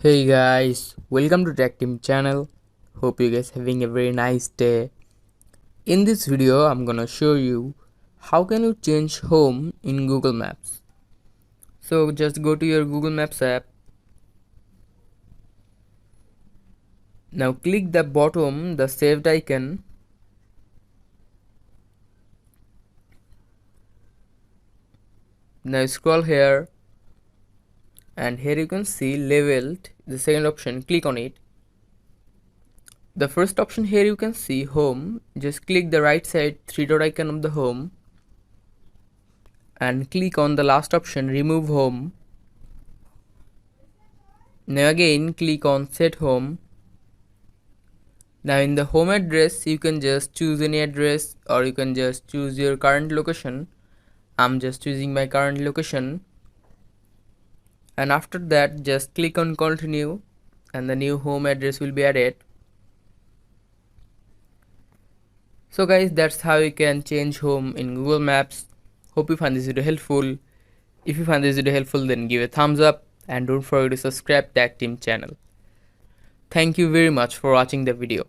Hey guys, welcome to Tech Team channel. Hope you guys having a very nice day. In this video, I'm gonna show you how can you change home in Google Maps. So just go to your Google Maps app. Now click the bottom, the saved icon. Now scroll here and here you can see labeled the second option. Click on it. The first option here you can see home. Just click the right side three dot icon of the home and click on the last option, remove home. Now again click on set home. Now in the home address you can just choose any address or you can just choose your current location. I'm just choosing my current location, and after that just click on continue and the new home address will be added. So guys, that's how you can change home in Google Maps. Hope you find this video helpful. If you find this video helpful, then give a thumbs up and don't forget to subscribe Tech Team channel. Thank you very much for watching the video.